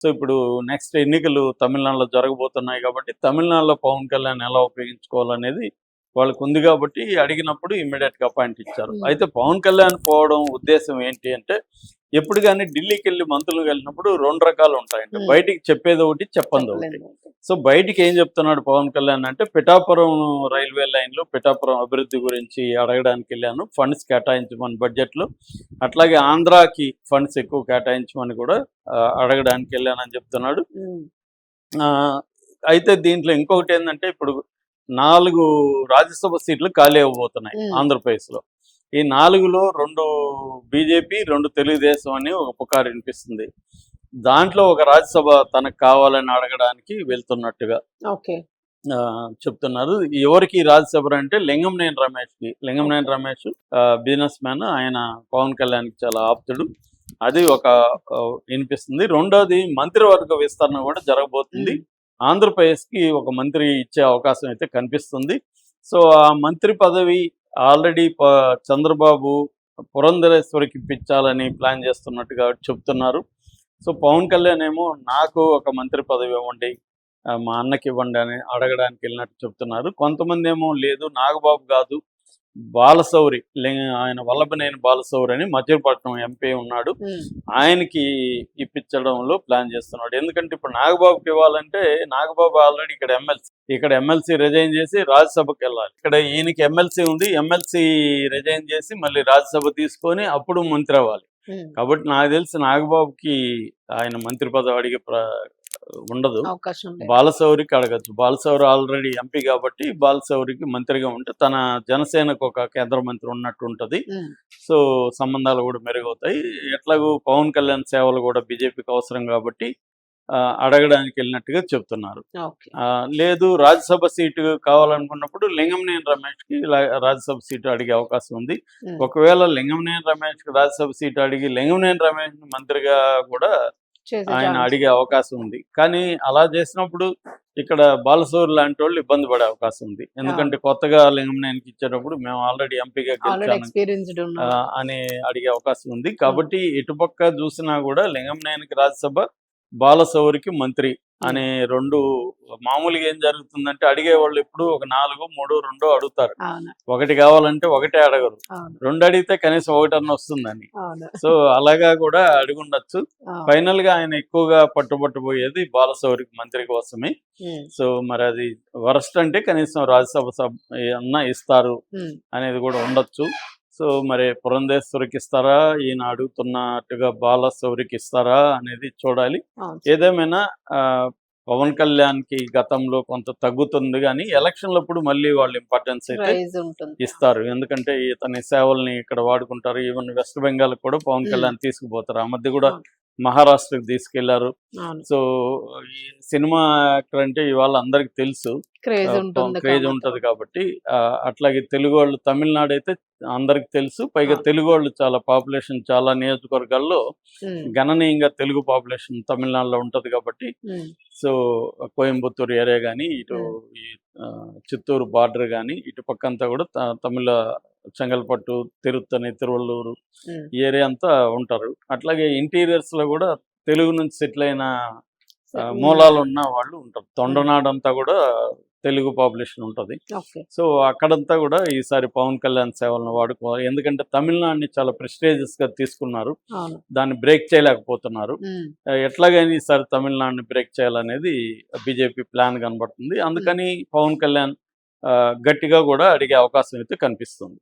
So ఇప్పుడు next ఎన్నికలు తమిళనాడులో జరగబోతున్నాయి కాబట్టి తమిళనాడులో పవన్ కళ్యాణ్ ఎలా ఉపయోగించుకోవాలనేది వాళ్ళకు ఉంది కాబట్టి అడిగినప్పుడు ఇమ్మీడియట్గా అపాయింట్ ఇచ్చారు. అయితే పవన్ కళ్యాణ్ పోవడం ఉద్దేశం ఏంటి అంటే, ఎప్పుడు కానీ ఢిల్లీకి వెళ్ళి మంత్రులు వెళ్ళినప్పుడు రెండు రకాలు ఉంటాయండి. బయటికి చెప్పేది ఒకటి, చెప్పంది ఒకటి. సో బయటికి ఏం చెప్తున్నాడు పవన్ కళ్యాణ్ అంటే, పిఠాపురం రైల్వే లైన్లో పిఠాపురం అభివృద్ధి గురించి అడగడానికి వెళ్ళాను, ఫండ్స్ కేటాయించమని బడ్జెట్లో, అట్లాగే ఆంధ్రాకి ఫండ్స్ ఎక్కువ కేటాయించమని కూడా అడగడానికి వెళ్ళానని చెప్తున్నాడు. అయితే దీంట్లో ఇంకొకటి ఏంటంటే, ఇప్పుడు 4 రాజ్యసభ సీట్లు ఖాళీ అవ్వబోతున్నాయి ఆంధ్రప్రదేశ్లో. ఈ 4లో 2 బీజేపీ, 2 తెలుగుదేశం అని ఒక పుకారు వినిపిస్తుంది. దాంట్లో ఒక రాజ్యసభ తనకు కావాలని అడగడానికి వెళ్తున్నట్టుగా చెప్తున్నారు. ఎవరికి రాజ్యసభ అంటే లింగంనేని రమేష్కి. లింగంనేని రమేష్ బిజినెస్ మ్యాన్, ఆయన పవన్ కళ్యాణ్కి చాలా ఆప్తుడు. అది ఒక వినిపిస్తుంది. రెండోది మంత్రివర్గ విస్తరణ కూడా జరగబోతుంది. ఆంధ్రప్రదేశ్కి ఒక మంత్రి ఇచ్చే అవకాశం అయితే కనిపిస్తుంది. సో ఆ మంత్రి పదవి ఆల్రెడీ చంద్రబాబు పురంధరేశ్వరికి ఇప్పించాలని ప్లాన్ చేస్తున్నట్టుగా చెప్తున్నారు. సో పవన్ కళ్యాణ్ ఏమో నాకు ఒక మంత్రి పదవి ఇవ్వండి, మా అన్నకి ఇవ్వండి అని అడగడానికి వెళ్ళినట్టు చెప్తున్నారు. కొంతమంది ఏమో లేదు, నాగబాబు కాదు, బాలశౌరి, ఆయన వల్లభనేని బాలశౌరి అని మచిలీపట్నం ఎంపీ ఉన్నాడు, ఆయనకి ఇప్పించడంలో ప్లాన్ చేస్తున్నాడు. ఎందుకంటే ఇప్పుడు నాగబాబుకి ఇవ్వాలంటే నాగబాబు ఆల్రెడీ ఇక్కడ ఎమ్మెల్సీ రిజైన్ చేసి రాజ్యసభకి వెళ్ళాలి. ఇక్కడ ఈయనకి ఎమ్మెల్సీ ఉంది, ఎమ్మెల్సీ రిజైన్ చేసి మళ్ళీ రాజ్యసభ తీసుకొని అప్పుడు మంత్రి అవ్వాలి. కాబట్టి నాకు తెలిసి నాగబాబుకి ఆయన మంత్రి పదవి అడిగే ఉండదు. బాలశౌరికి అడగచ్చు. బాలశౌరి ఆల్రెడీ ఎంపీ కాబట్టి బాలశౌరికి మంత్రిగా ఉంటే తన జనసేనకు ఒక కేంద్ర మంత్రి ఉన్నట్టు ఉంటుంది. సో సంబంధాలు కూడా మెరుగవుతాయి. ఎట్లాగూ పవన్ కళ్యాణ్ సేవలు కూడా బీజేపీకి అవసరం కాబట్టి అడగడానికి వెళ్ళినట్టుగా చెప్తున్నారు. లేదు, రాజ్యసభ సీటు కావాలనుకున్నప్పుడు లింగంనేని రమేష్కి రాజ్యసభ సీటు అడిగే అవకాశం ఉంది. ఒకవేళ లింగంనేని రమేష్కి రాజ్యసభ సీటు అడిగి లింగంనేని రమేష్ మంత్రిగా కూడా ఆయన అడిగే అవకాశం ఉంది. కానీ అలా చేసినప్పుడు ఇక్కడ బాలశౌరి లాంటి వాళ్ళు ఇబ్బంది పడే అవకాశం ఉంది. ఎందుకంటే కొత్తగా లింగంనేనికి ఇచ్చేటప్పుడు మేము ఆల్రెడీ ఎంపీగా గెలిచాను అని అడిగే అవకాశం ఉంది. కాబట్టి ఇటుపక్క చూసినా కూడా లింగంనేనికి రాజ్యసభ, బాలశౌరికి మంత్రి అనే రెండు. మామూలుగా ఏం జరుగుతుందంటే అడిగేవాళ్ళు ఎప్పుడు ఒక 4, 3, 2 అడుగుతారు. ఒకటి కావాలంటే ఒకటే అడగరు, 2 అడిగితే కనీసం ఒకటన్నా వస్తుందని. సో అలాగా కూడా అడిగుండొచ్చు. ఫైనల్ గా ఆయన ఎక్కువగా పట్టుబట్టబోయేది బాలశౌరికి మంత్రి కోసమే. సో మరి అది వరస్ట్ అంటే కనీసం రాజ్యసభ అన్నా ఇస్తారు అనేది కూడా ఉండొచ్చు. సో మరి పురంధేశ్వరికి ఇస్తారా, ఈయన అడుగుతున్నట్టుగా బాలశౌరికి ఇస్తారా అనేది చూడాలి. ఏదేమైనా పవన్ కళ్యాణ్కి గతంలో కొంత తగ్గుతుంది, కానీ ఎలక్షన్లప్పుడు మళ్ళీ వాళ్ళు ఇంపార్టెన్స్ అయితే ఇస్తారు. ఎందుకంటే ఇతని సేవల్ని ఇక్కడ వాడుకుంటారు. ఈవెన్ వెస్ట్ బెంగాల్ కూడా పవన్ కళ్యాణ్ తీసుకుపోతారు. ఆ మధ్య కూడా మహారాష్ట్రకు తీసుకెళ్లారు. సో ఈ సినిమా యాక్టర్ అంటే ఇవాళ అందరికి తెలుసు, క్రేజ్ ఉంటది కాబట్టి. అట్లాగే తెలుగు వాళ్ళు, తమిళనాడు అయితే అందరికి తెలుసు. పైగా తెలుగు వాళ్ళు చాలా పాపులేషన్, చాలా నియోజకవర్గాల్లో గణనీయంగా తెలుగు పాపులేషన్ తమిళనాడులో ఉంటది కాబట్టి. సో కోయంబత్తూరు ఏరియా కానీ, ఇటు ఈ చిత్తూరు బార్డర్ కానీ, ఇటు పక్కంతా కూడా తమిళ చెంగల్పట్టు, తిరుత్తని, తిరువల్లూరు ఏరియా అంతా ఉంటారు. అట్లాగే ఇంటీరియర్స్ లో కూడా తెలుగు నుంచి సెటిల్ అయిన మూలాలు ఉన్న వాళ్ళు ఉంటారు. తొండనాడు అంతా కూడా తెలుగు పాపులేషన్ ఉంటుంది. సో అక్కడంతా కూడా ఈసారి పవన్ కళ్యాణ్ సేవలను వాడుకోవాలి. ఎందుకంటే తమిళనాడుని చాలా ప్రెస్టీజియస్ గా తీసుకున్నారు, దాన్ని బ్రేక్ చేయలేకపోతున్నారు. ఎట్లాగైనా ఈసారి తమిళనాడుని బ్రేక్ చేయాలనేది బీజేపీ ప్లాన్ కనబడుతుంది. అందుకని పవన్ కళ్యాణ్ గట్టిగా కూడా అడిగే అవకాశం అయితే కనిపిస్తుంది.